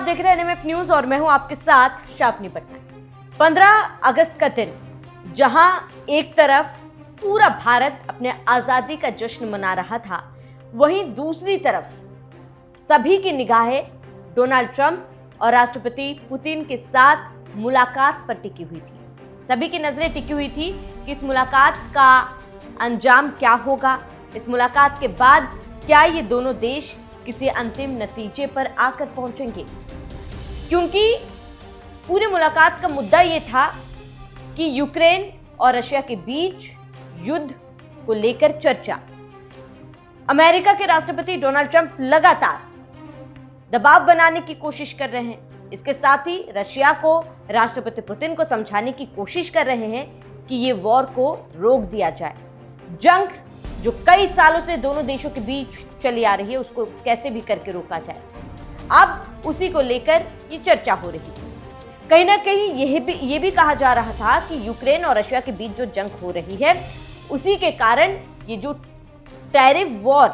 देख रहे हैं एनएमएफ न्यूज और मैं हूं आपके साथ शापनी पटनायक। 15 अगस्त का दिन जहां एक तरफ पूरा भारत अपने आजादी का जश्न मना रहा था, वहीं दूसरी तरफ सभी की निगाहें डोनाल्ड ट्रंप और राष्ट्रपति पुतिन के साथ मुलाकात पर टिकी हुई थी। सभी की नजरें टिकी हुई थी कि इस मुलाकात का अंजाम क्या होगा, इस मुलाकात के बाद क्या ये दोनों देश किसी अंतिम नतीजे पर आकर पहुंचेंगे, क्योंकि पूरी मुलाकात का मुद्दा ये था कि यूक्रेन और रशिया के बीच युद्ध को लेकर चर्चा। अमेरिका के राष्ट्रपति डोनाल्ड ट्रंप लगातार दबाव बनाने की कोशिश कर रहे हैं। इसके साथ ही रशिया को राष्ट्रपति पुतिन को समझाने की कोशिश कर रहे हैं कि ये वॉर को रोक दिया जाए। जंग जो कई सालों से दोनों देशों के बीच चली आ रही है, उसको कैसे भी करके रोका जाए। अब उसी को लेकर ये चर्चा हो रही है। कहीं ना कहीं ये भी कहा जा रहा था कि यूक्रेन और रशिया के बीच जो जंग हो रही है, उसी के कारण ये जो टैरिफ वॉर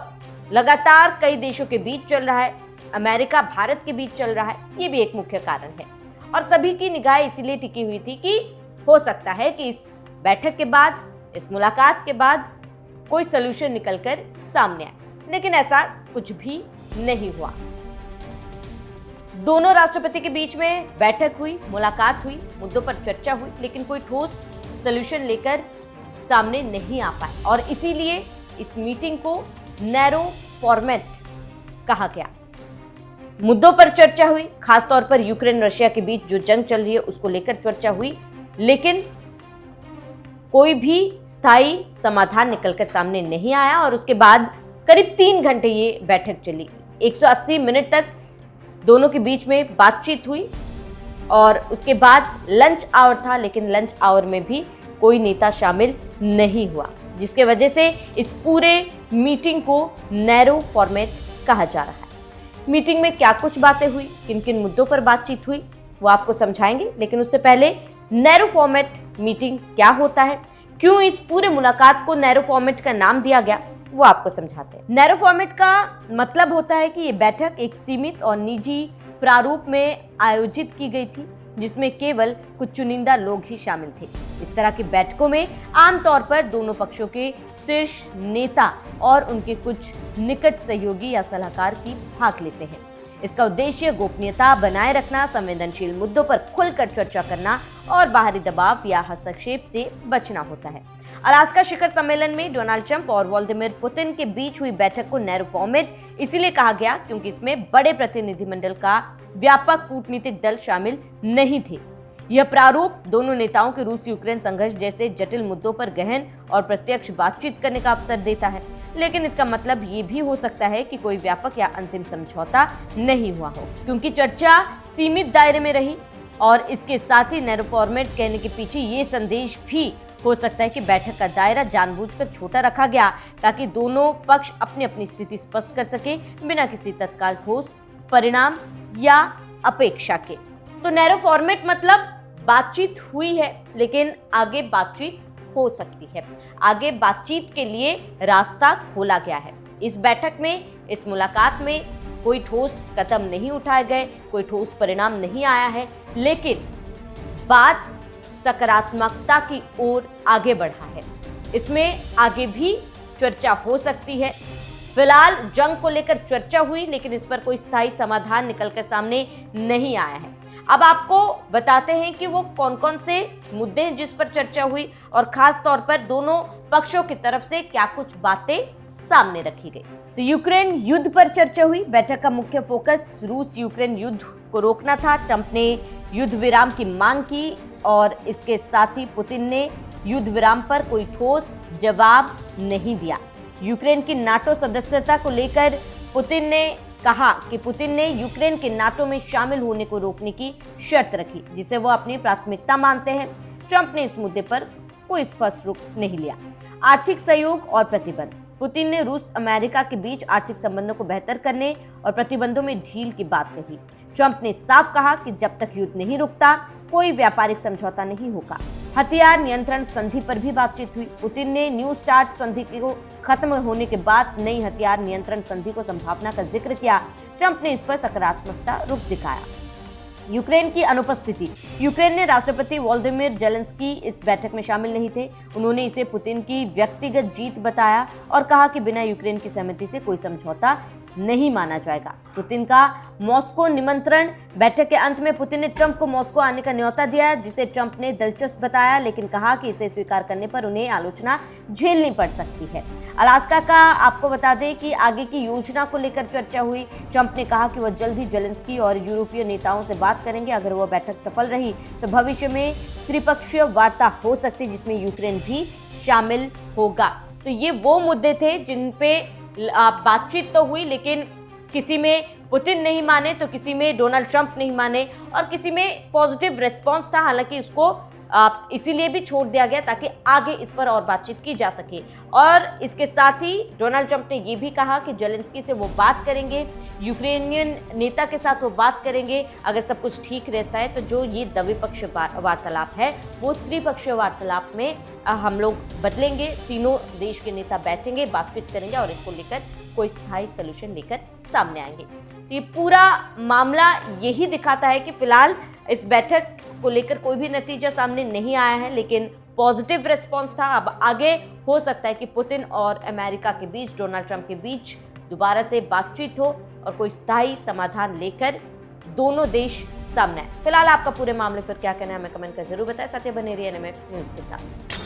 लगातार कई देशों के बीच चल रहा है, अमेरिका भारत के बीच चल रहा है, ये भी एक मुख्य कारण है। और सभी की निगाह इसीलिए टिकी हुई थी कि हो सकता है कि इस बैठक के बाद, इस मुलाकात के बाद कोई सलूशन निकलकर सामने आए, लेकिन ऐसा कुछ भी नहीं हुआ। दोनों राष्ट्रपति के बीच में बैठक हुई, मुलाकात हुई, मुद्दों पर चर्चा हुई, लेकिन कोई ठोस सलूशन लेकर सामने नहीं आ पाए और इसीलिए इस मीटिंग को नैरो फॉर्मेट कहा गया। मुद्दों पर चर्चा हुई, खासतौर पर यूक्रेन रशिया के बीच जो जंग चल रही है उसको लेकर चर्चा हुई, लेकिन कोई भी स्थायी समाधान निकलकर सामने नहीं आया और उसके बाद करीब 3 घंटे ये बैठक चली। 180 मिनट तक दोनों के बीच में बातचीत हुई और उसके बाद लंच आवर था, लेकिन लंच आवर में भी कोई नेता शामिल नहीं हुआ, जिसके वजह से इस पूरे मीटिंग को नैरो फॉर्मेट कहा जा रहा है। मीटिंग में क्या कुछ बातें हुई, किन किन मुद्दों पर बातचीत हुई, वो आपको समझाएंगे, लेकिन उससे पहले नैरो फॉर्मेट मीटिंग क्या होता है, क्यों इस पूरे मुलाकात को नैरो फॉर्मेट का नाम दिया गया, वो आपको समझाते हैं। नैरो फॉर्मेट का मतलब होता है कि ये बैठक एक सीमित और निजी प्रारूप में आयोजित की गई थी, जिसमें केवल कुछ चुनिंदा लोग ही शामिल थे। इस तरह की बैठकों में आमतौर पर दोनों पक्षों के शीर्ष नेता और उनके कुछ निकट सहयोगी या सलाहकार की भाग लेते हैं। इसका उद्देश्य गोपनीयता बनाए रखना, संवेदनशील मुद्दों पर खुलकर चर्चा करना और बाहरी दबाव या हस्तक्षेप से बचना होता है। अलास्का शिखर सम्मेलन में डोनाल्ड ट्रंप और व्लादिमीर पुतिन के बीच हुई बैठक को नैरो फॉर्मेट इसीलिए कहा गया क्योंकि इसमें बड़े प्रतिनिधिमंडल का व्यापक कूटनीतिक दल शामिल नहीं थे। यह प्रारूप दोनों नेताओं के रूस यूक्रेन संघर्ष जैसे जटिल मुद्दों पर गहन और प्रत्यक्ष बातचीत करने का अवसर देता है, लेकिन इसका मतलब ये भी हो सकता है कि कोई व्यापक या अंतिम समझौता नहीं हुआ हो, क्योंकि चर्चा सीमित दायरे में रही। और इसके साथ ही नैरो फॉर्मेट कहने के पीछे ये संदेश भी हो सकता है कि बैठक का दायरा जानबूझकर छोटा रखा गया ताकि दोनों पक्ष अपनी अपनी स्थिति स्पष्ट कर सके बिना किसी तत्काल ठोस परिणाम या अपेक्षा के। तो नैरो फॉर्मेट मतलब बातचीत हुई है, लेकिन आगे बातचीत हो सकती है, आगे बातचीत के लिए रास्ता खोला गया है। इस बैठक में, इस मुलाकात में कोई ठोस कदम नहीं उठाए गए, कोई ठोस परिणाम नहीं आया है, लेकिन बात सकारात्मकता की ओर आगे बढ़ा है। इसमें आगे भी चर्चा हो सकती है। फिलहाल जंग को लेकर चर्चा हुई, लेकिन इस पर कोई स्थायी समाधान निकलकर सामने नहीं आया है। अब आपको बताते हैं कि वो कौन कौन से मुद्दे हैं जिस पर चर्चा हुई और खास तौर पर दोनों पक्षों की तरफ से क्या कुछ बातें सामने रखी गई। तो यूक्रेन युद्ध पर चर्चा हुई। बैठक का मुख्य फोकस रूस यूक्रेन युद्ध को रोकना था। ट्रंप ने युद्ध विराम की मांग की और इसके साथ ही पुतिन ने युद्ध विराम पर कोई ठोस जवाब नहीं दिया। यूक्रेन की नाटो सदस्यता को लेकर पुतिन ने कहा कि पुतिन ने यूक्रेन के नाटो में शामिल होने को रोकने की शर्त रखी, जिसे वो अपनी प्राथमिकता मानते हैं। ट्रंप ने इस मुद्दे पर कोई स्पष्ट रुख नहीं लिया। आर्थिक सहयोग और प्रतिबंध। पुतिन ने रूस अमेरिका के बीच आर्थिक संबंधों को बेहतर करने और प्रतिबंधों में ढील की बात कही। ट्रंप ने साफ कहा कि जब तक युद्ध नहीं रुकता, कोई व्यापारिक समझौता नहीं होगा। हथियार नियंत्रण संधि पर भी बातचीत हुई। पुतिन ने न्यू स्टार्ट संधि को खत्म होने के बाद नई हथियार नियंत्रण संधि को संभावना का जिक्र किया। ट्रंप ने इस पर सकारात्मकता रुख दिखाया। यूक्रेन की अनुपस्थिति। यूक्रेन ने राष्ट्रपति वोलोदिमीर जेलेंस्की इस बैठक में शामिल नहीं थे। उन्होंने इसे पुतिन की व्यक्तिगत जीत बताया और कहा कि बिना यूक्रेन की सहमति से कोई समझौता नहीं माना जाएगा। पुतिन का मॉस्को निमंत्रण। बैठक के अंत में पुतिन ने ट्रंप को मॉस्को आने का न्योता दिया, जिसे ट्रंप ने दिलचस्प बताया, लेकिन कहा कि इसे स्वीकार करने पर उन्हें आलोचना झेलनी पड़ सकती है। अलास्का का आपको बता दें कि आगे की योजना को लेकर चर्चा हुई। ट्रंप ने कहा कि वह जल्द ही जेलेंस्की और यूरोपीय नेताओं से बात करेंगे। अगर वह बैठक सफल रही तो भविष्य में त्रिपक्षीय वार्ता हो सकती, जिसमें यूक्रेन भी शामिल होगा। तो ये वो मुद्दे थे जिन पे बातचीत तो हुई, लेकिन किसी में पुतिन नहीं माने तो किसी में डोनाल्ड ट्रंप नहीं माने और किसी में पॉजिटिव रिस्पांस था। हालांकि उसको इसीलिए भी छोड़ दिया गया ताकि आगे इस पर और बातचीत की जा सके। और इसके साथ ही डोनाल्ड ट्रंप ने ये भी कहा कि जेलेंस्की से वो बात करेंगे, यूक्रेनियन नेता के साथ वो बात करेंगे। अगर सब कुछ ठीक रहता है तो जो ये द्विपक्षीय वार्तालाप है वो त्रिपक्षीय वार्तालाप में हम लोग बदलेंगे। तीनों देश के नेता बैठेंगे, बातचीत करेंगे और इसको लेकर कोई स्थायी सोल्यूशन लेकर सामने आएंगे। तो ये पूरा मामला यही दिखाता है कि फिलहाल इस बैठक को लेकर कोई भी नतीजा सामने नहीं आया है, लेकिन पॉजिटिव रिस्पांस था। अब आगे हो सकता है कि पुतिन और अमेरिका के बीच, डोनाल्ड ट्रंप के बीच दोबारा से बातचीत हो और कोई स्थायी समाधान लेकर दोनों देश सामने आए। फिलहाल आपका पूरे मामले पर क्या कहना है हमें कमेंट कर जरूर बताएं। साथ ही बने रहिए एनएमएफ न्यूज के साथ।